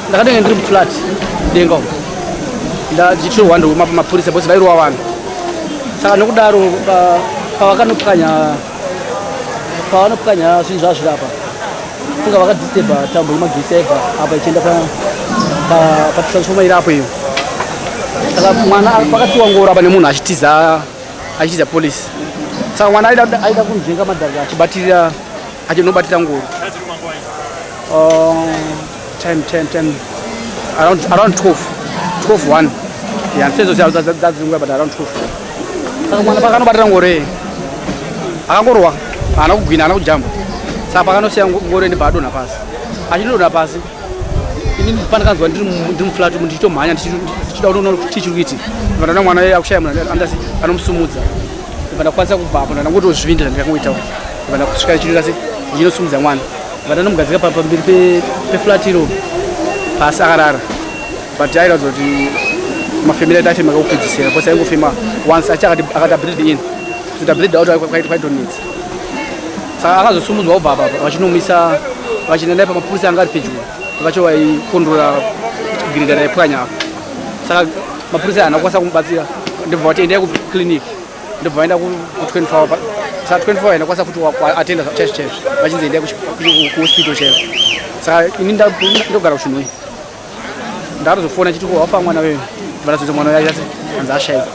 ndakatenge ndiri muflat denga ndachitirwa mapurisa bose vairova vanhu saka nokudaro pavanopwanya zvinhu zvazviri apa kunga vakadisteba tambo yemagetsi yaibva apa ichienda patransfoma iri apo iyo saka mwana pakasiwa ngoro apa nemunhu achitiza polisi saka mwana aida kunzvenga madharaga achibatirira achinobatira ngoro time around 12:1 yeah sezo zazingwa but around 12 saka mwana pakanobatira ngoro akangorwa ana kugwina ana kujamba saka pakanosiya ngoro ende badona pasi achidona pasi ini pandakanzwa ndiri muflat ndichitomhanya ndichida kutoona kuti chiri kuitika vana mwana akushaya munhu andasi anomusumudza vana kwanisa kubva apo ndangotozvindira ndakangoita vana kusvika chiri kasi ndichinosumudza mwana vana nomugadzika pamberi peflat iro pasi akarara but airatidza kuti mafamily aiti afema kakupedzisira bose aingofema once akati abreed in so abreed out quite needs saka akazosumudzwa kubva apa vachinomisa vachinenda pamapurisa anga ari pedyo vacho vaikondora grida raipwanya apa saka mapurisa anakwanisa kumubatsira ndibva kuti endai kuclinic ndibva vaenda ku24 saka 24 ainakwanisa kuti atenda chaicho vachinzi endai kuhospital chaivo saka ini ndogara kuchinoi ndarozofona chiti wafa mwana wewe varazoita mwana wayo asi anzi ashaiva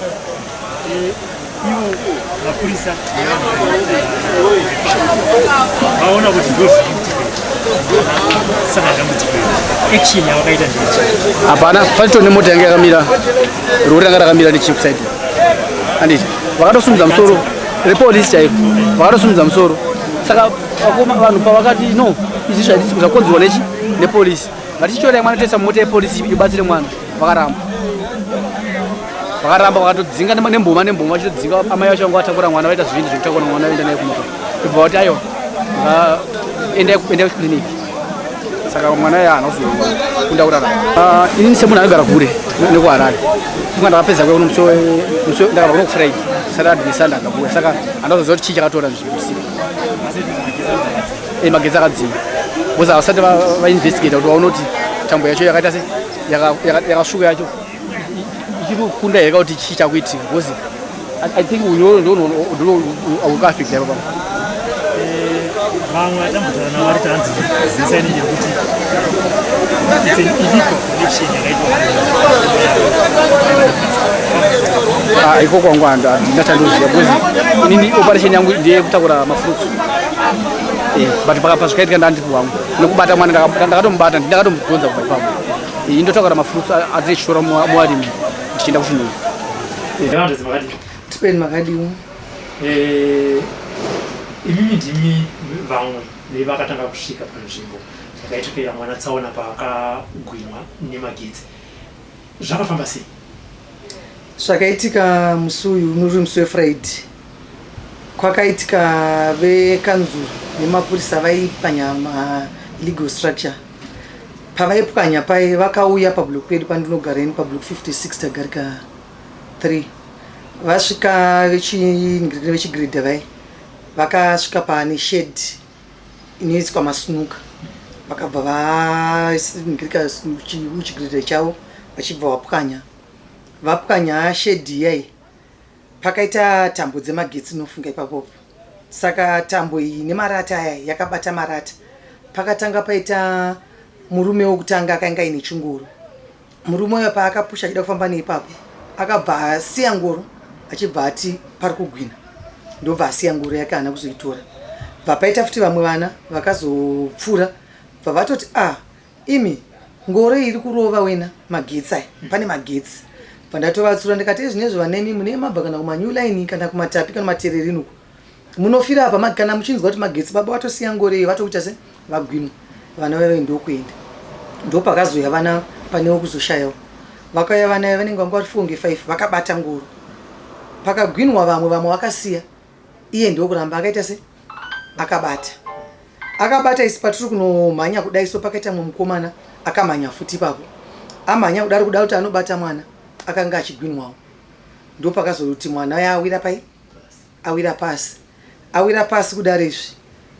ivo mapurisa vaona kuti saka dambudziko action yavakaita ndeichi hapana patitone mota yanga yakamira rori ranga rakamira nechikuside anditi vakatosumudza musoro repolisi chaivo vakatosumudza musoro saka vanhu pavakati no izvi zvakonzerwa nepolisi vatichitora mwana toisa mota yepolisi ibatsire mwana vakaramba vakatodzinga nemboma vachitodzinga amai vacho vanga vatakura mwana vaita zvivindi zvekutakura mwana vaenda naye kumota ibva kuti aiwa endai kuclinic saka mwana ayo haana kuzokunda kurarama inini semunhu anogara kure nekuharare funga ndakapedza kweuno ndakabva kuno kufriday saturday sunday akabuya saka handazoziva kuti chii chakatora zviusiku magetsi akadzima bcause havasati vainvestigata kuti vaona kuti tambo yacho yakaita se yakasvuka yacho ichiri kukunda here kuti chii chakuitika bcause I think ndoukaafekta ipapo vamwe atambotaura vari tanzi zisaini yekuti it's an illegal connection yakaitwa iko kwangu handina chandoziva bcause inini operation yangu ndeyekutakura mafruits but pakazvikaitika ndandipi wangu nekubata mwana ndakatomubata ndakatomugonza kubva ipapo indotakura mafruits adzechishora muwarimi ndichienda kuchinoi tipeni makadiwo imimi ndimi vamwe vevakatanga kusvika panzvimbo yakaitikira mwana tsaona paakagwinwa nemagetsi zvakafamba sei zvakaitika musi uyu unori musi wefriday kwakaitika vekanzuru nemapurisa vaipwanya legal structure pavaipwanya pai vakauya pablock pedu pandinogara ini pablock 56 tagarika 3 vasvika vechigredha vai vakasvika pane shed inoiswa masunuka vakabva vaingirika uchigredha chavo vachibva vapwanya shed iyai pakaita tambo dzemagetsi inofunga ipapopo saka tambo iyi nemarata aya yakabata marata pakatanga paita murume wokutanga akanga aine chingoro murume uyo paakapusha achida kufamba neipapo akabva asiya ngoro achibva ati pari kugwina ndobva asiya ngoro yake haana kuzoitora vapaita futi vamwe vana vakazopfura bva vatoti imi ngoro iri kurova wena magetsi aya pane magetsi pandatovatsura ndikati zvinezvo vanemi mune mabva kana kumanyu line kana kumatapi kana matererinuko munofira apa kana muchinzwa kuti magetsi baba watosiya ngoro iyo vatokuita se vagwinwa vana veve ndokuenda ndopakazoya vana panewo kuzoshayawo vakauya vana vanenge vanga vari 4 vakabata ngoro pakagwinwa vamwe vakasiya iye ndokuramba akaita se akabata isi patiri kunomhanya kudai so pakaita mumwe mukomana akamhanya futi ipapo amhanya kudari kuda kuti anobata mwana akanga achigwinwawo ndopakazoti mwana uya awira pasi kudari izvi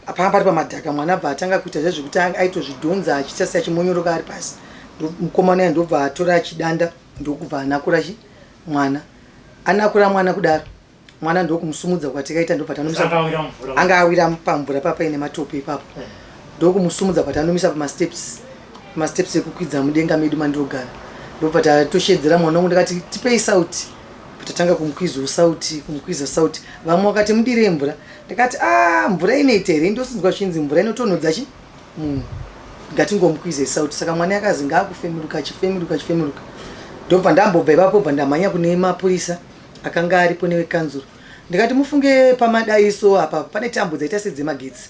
apanga pari pamadhaka mwana bva atanga kuita zvezvekuti aitozvidhonza achita seachimonyoroka ari pasi mukomana ndobva atora chidanda ndokubva anakura mwana anakura mwana kudaro mwana ndokumusumudza kwati kaita ndobva tanomisa anga awira pamvura papa ine matope ipapo ndokumusumudza kwati anomisa pama steps ekukwidza mudenga medu mandogara ndobva tatoshedzera mwana wangu ndakati tipei sauti tatanga kumukwiza sauti vamwe wakati mudire mvura ndakati mvura inoita here ndosinzwa chinzi mvura inotonhodza ngatingomukwize sauti saka mwana yakazi ngaakufemeruka achifemeruka ndobva ndambobva ipapo bva ndamhanya kune mapurisa akanga aripo newekanzuro ndikati mufunge pamadaiso apa pane tambo dzaita sedzemagetsi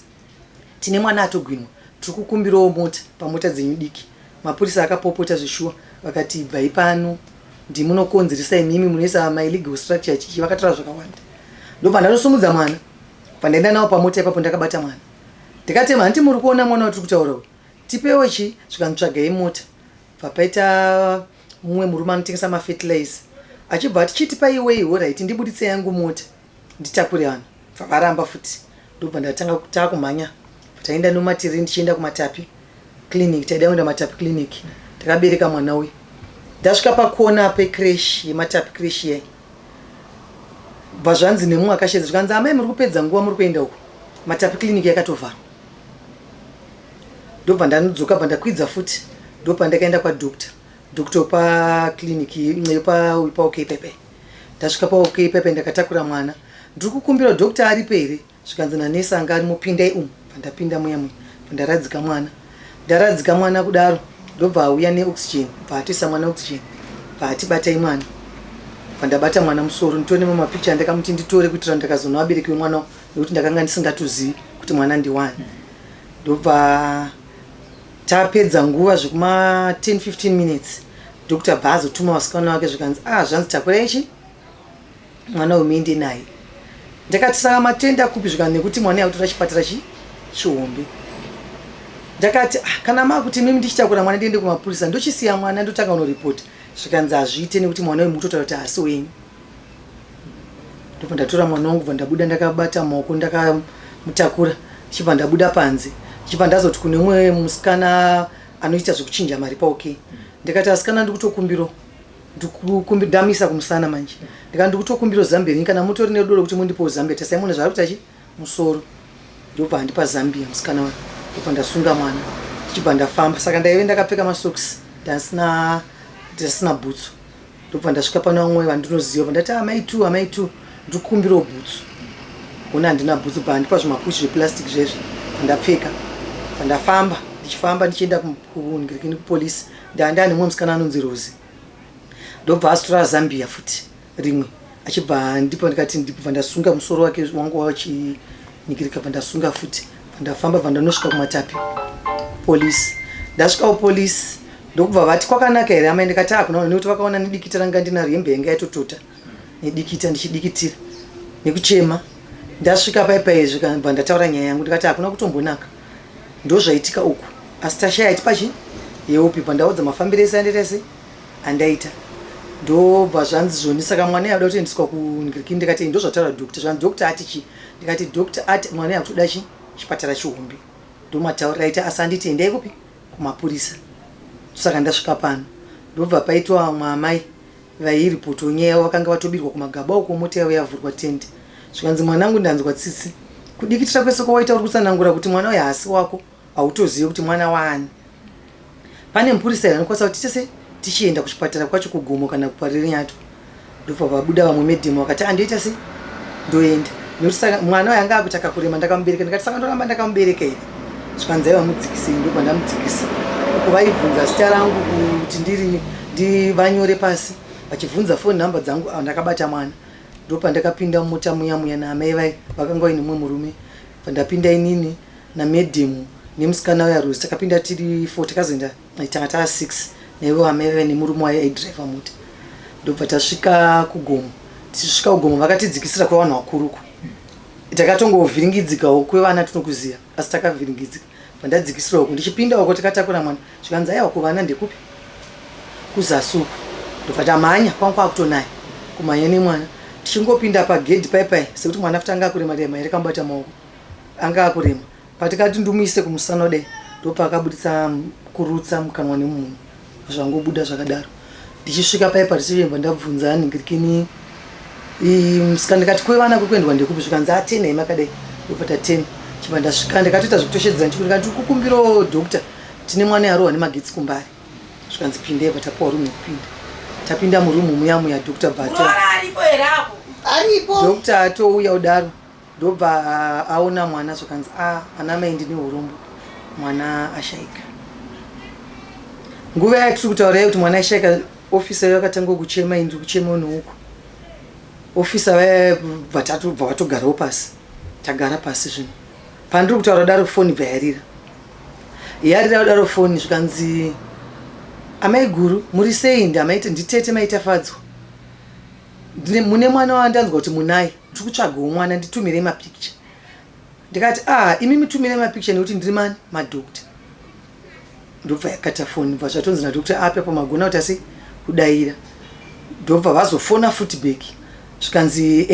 tine mwana atogwinwa tiri kukumbirawo mota pamota dzenyu diki mapurisa akapopota zvishuwa vakati bvai pano ndimunokonzeresa imimi munoisa maillegal structure chichi vakatora zvakawanda ndobva ndanosumudza mwana pandaenda nawo pamota ipapo ndakabata mwana ndikati hanti muri kuona mwana watiri kutaura tipewo chi zvikanitsvagai mota papaita mumwe murume anotengesa mafertilizer achibva tichitipai iweyi right ndibuditse yangu mota nditakure vanhu varamba futi ndobva ndatanga takumhanya taenda nomatiri ndichienda kumatapi clinic taida kuenda matapi clinic takabereka mwana uyu ndasvika pakona pecrash yematapi crash ye bva zvanzi nemumwe akashedza zvikanzi amai muri kupedza nguva muri kuenda uko matapi clinic yakatovharwa ndobva ndanodzoka bva ndakwidza futi ndobva ndakaenda kwadoctor paclinic paokpepe ndasvika paokpepe ndakatakura mwana ndiri kukumbira doctor aripo here zvikanzi nanesi anga ari mupindai umu ndapinda muyamwe ndaradzika mwana kudaro ndobva auya neoxygen bva atoisa mwana oxygen bva atibatai mwana bva ndabata mwana musoro nditore mamapicha ndakamuti nditore kuitira ndakazoona vabereki vemwana nekuti ndakanga ndisingatozivi kuti mwana ndiwani ndobva tapedza nguva zvekuma 10-15 minutes dr bva azotuma wasikana wake zvikanzi zvanzi takura ichi mwana wemuende naye ndakati saka matenda kupi zvikanzi nekuti mwana yautora chipatara chihombe ndakati kana makuti mimi ndichitakura mwana ndiende kumapurisa ndochisiya mwana ndotanga unoripota zvikanzi hazviite nekuti mwana wemutotaura kuti hasi wenyu ndobva ndatora mwana wangu bva ndabuda ndakabata maoko ndakamutakura chibva ndabuda panze chibva ndazoti kune umwe musikana anoita zvekuchinja mari paokei ndikati asikana ndikutokumbiro ndamisa kumusana manje ndikati ndikutokumbiro zambia kana mutori nedoro kuti mundipo zambia tasai mune zvari kuti musoro ndobva handipa zambia musikana wayo ndobva ndasunga mwana ndichibva ndafamba saka ndaive ndakapfeka masocks ndasina bhutsu ndobva ndasvika pana vamwe vandinoziva ndati amai tu ndikukumbirawo bhutsu ona handina bhutsu bva handipa zvimapushi zveplastic zvezvi ndapfeka ndafamba ndichifamba ndichienda kupolisi ndanda nemumwe musikana anonzi Rozi ndobva azotora zambia futi rimwe achibva ndipo ndikati ndibva ndasunga musoro wake wangu wachinyikirika bva ndasunga futi ndafamba bva ndanosvika kumatapi polisi ndasvika kupolisi ndokubva vati kwakanaka here amai ndikati hakuna nekuti vakaona nedikita ranga ndina rembe yanga yatotota nedikita ndichidikitira nekuchema ndasvika paipaizvi bva ndataura nyaya yangu ndikati hakuna kutombonaka ndozvaitika uku asi tashaya tipachi yeopi bva ndaudza mafambiro ese andaita andaita ndobva zvanzi zvoni saka mwana yauda kutoendeswa kungiriki ndikati ndozvataura dokta zvanzi dokta ati chi ndikati dokta ati mwana yakutoda chipatara chihombe ndomataurira ita asi anditi endai kupi kumapurisa saka ndasvika pano ndobva paitwa mwamai vairipoto nyaya yavo vakanga vatobirwa kumagaba uko mota yavo yavhurwa tende zvikanzi mwanangu ndanzwa tsitsi kudikitira kwese kwawaita uri kusanangura kuti mwana uyu hasi wako hautozive kuti mwana waani pane mupurisa anokwanisa kuti tese tichienda kuchipatara kwacho kugomo kana kuparire nyato ndobva vabuda vamwe medhemu vakati andoita se ndoenda nekuti saka mwana uyu anga akutaka kurema ndakamubereka ndikati saka ndoramba ndakamubereka here zvikanzi aiva mudzikisei ndobva ndamudzikisa uku vaibvunza zita rangu kuti ndivanyore pasi vachibvunza foni nhamba dzangu ndakabata mwana ndopa ndakapinda mumota muya naamai vai vakanga vaine mumwe murume pandapinda inini namedhemu nemusikana wayarozi takapinda tiri 4 takazoenda tanga taa 6 naivo amai vai nemurume wayo aidhiraivha mota ndobva tasvika kugomo tichisvika kugomo vakatidzikisira kwavanhu vakuruku takatongovhiringidzikawo kwevana tinokuziva asi takavhiringidzika vandadzikisira uku ndichipinda uko takatakura mwana zvikanzi aiwa kuvana ndekupi kuzasuku ndobva tamhanya kwangu kwakutonaya kumhanya nemwana tichingopinda pagedhi paipai sekuti mwana futi anga akurema dai mai rakambata maoko anga akurema patikati ndumuise kumusana dai ndopakabudisa kurutsa mukanwa nemunhu zvangobuda zvakadaro. Ndichisvika paya parisiremba ndabvunza anhingirikini musikana ndikati kwevana kukuendwa ndekupi zvikanzi 10 haimakadai ndopata 10 chibva ndasvika ndikatoita zvekutoshedzera ndikati kukumbiro dokta tine mwana yarohwa nemagetsi kumbari zvikanzi pindei patapuwa rumu yekupinda tapinda murumu muya dokta bvato dokta atouya udaro ndobva aona mwana zvikanzi ana mai ndine urombo mwana ashaika. Nguva yatiri kutaura kuti mwana ashaika ofisa yakatanga kuchema indi kuchema nouku ofisa vatatu bva vatogarawo pasi tagara pasi zvino pandiri kutaura daro foni bva yarira daro foni zvikanzi amai guru muri sei ndamaiti nditete maita fadzwa mune mwana wandanzwa kuti munai tiri kutsvagawo mwana nditumire mapicture ndikati imi mitumire mapicture nekuti ndiri mani madokta ndobva yakata foni bva zvatonzi nadokta apya pamagona kuti asi kudayira ndobva vazofona footback zvikanzi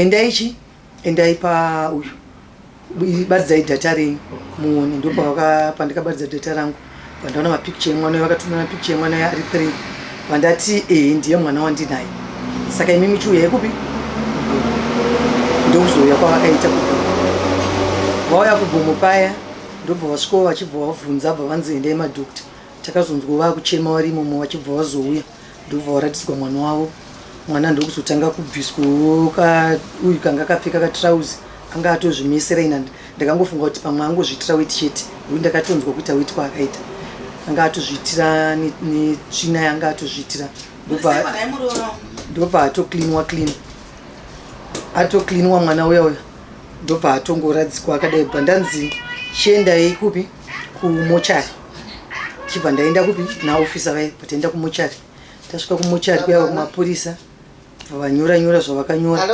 endai pauyu baridzai data renyu muone ndobva pandikabaridza data rangu vandaona mapicture emwana vakatumira mapicture emwana ari 3 vandati ndiye mwana wandinaye saka imi michiuya yekupi ndokuzouya kwavakaita kugomo vauya kugomo paya ndobva vasvikawo vachibva vabvunza bva vanzi endai madokta takazonzwa vakuchema varimomo vachibva vazouya ndobva varatidzwa mwana wavo mwana ndokuzotanga kubviswa uyu kanga akapfeka katrauzi anga atozvimesera ina ndakangofunga kuti pamwe angozviitira weti chete uyu ndakatonzwa kuita weti kwaakaita anga atozviitira netsvina yanga atozviitira ndobva atoklinwa mwana uya ndobva atongoradzikwa akadai bva ndanzi chiendai kupi kumochari chibva ndaenda kupi naofisa vai pataenda kumochari tasvika kumochari kuya kumapurisa vanyora zvavakanyora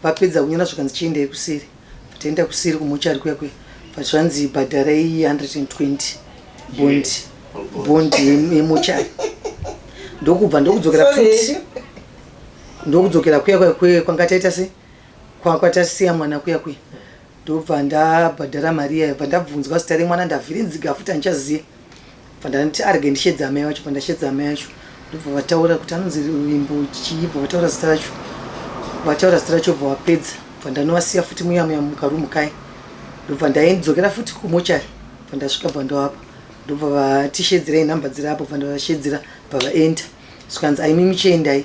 vapedza kunyora zvikanzi chiendai kuseri pataenda kuseri kumochari kuya pazvanzi bhadharai 120 bondi yemochari ndokubva ndokudzokera futi ndokudzokera kuya kwangataita se kwatasiya mwana kuya ndobva ndabhadhara mari yayo bva ndabvunzwa zita remwana ndavhirinziga futi handichaziya bva ndanti arege ndishedza amai vacho bva ndashedza amai vacho ndobva vataura kuti anonzi wimbo chiibva vataura zita racho bva vapedza bva ndanovasiya futi muya mukarumu kai ndobva ndaendzokera futi kumochari bva ndasvika bva ndoapa ndobva vatishedzera nhamba dziri apo bva ndavashedzera bva vaenda zvikanzi aimi michiendai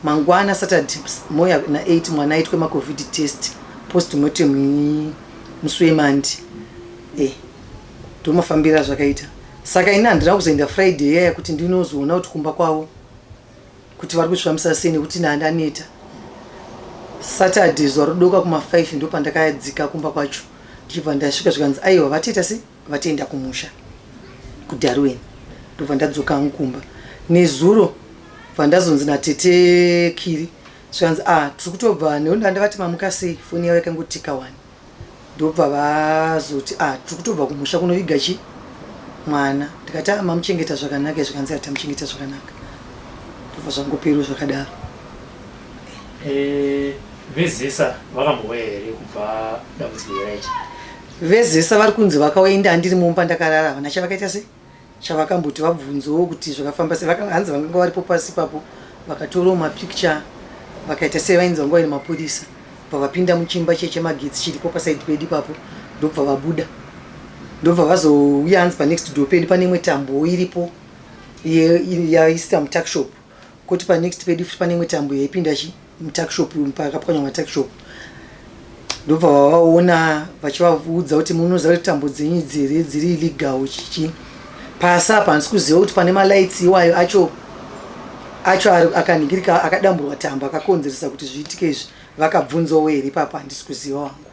mangwana Saturday moya na8 mwana aitwe macovid test postmortem muswemandi ndomafambira zvakaita saka ina handina kuzoenda Friday yaya kuti ndinozoona kuti kumba kwavo kuti vari kuzvifambisa sei nekuti ndandaneta Saturday zuva rodoka kuma5 ndo pandakadzika kumba kwacho ndichibva ndasvika zvikanzi aiwa vateta se vatienda kumusha kuDarwin ndobva ndadzoka mukumba nezuro bva ndazonzi natete Kiri zvikanzi tiri kutobva ndandavati mamuka sei foni yavo yakangotika 1 ndobva vazoti tiri kutobva kumusha kunoviga mwana ndikati mamuchengeta zvakanaka zvikanzi tamuchengeta zvakanaka ndobva zvangopero zvakadaro. Vezesa vakambouya here kubva dambudziko raiti? Vezesa vari kunzi vakaenda ndiri mumba ndakarara havana chavakaita se chavakamboti vabvunzawo kuti zvakafamba sei hanzi vanga varipo pasi papo vakatorawo mapicture vakaita sei vainzi vanga vaine mapurisa bva vapinda muchimba chemagetsi chiripo pasaidi pedi papo ndobva vabuda ndobva vazouya hanzi panext door pedi pane imwe tambo iripo yaisita mutakshop kuti panext pedi futi pane imwe tambo yaipinda mutakshop pakapwanywa matakshop ndobva vavaona vachivaudza kuti munoziva kuti tambo dzenyu dziri illegal chichi pasi apa handisi kuziva kuti pane malaits iwayo acho akaningirika akadamburwa tambo akakonzeresa kuti zviitike izvi vakabvunzawo here papa handisi kuziva wangu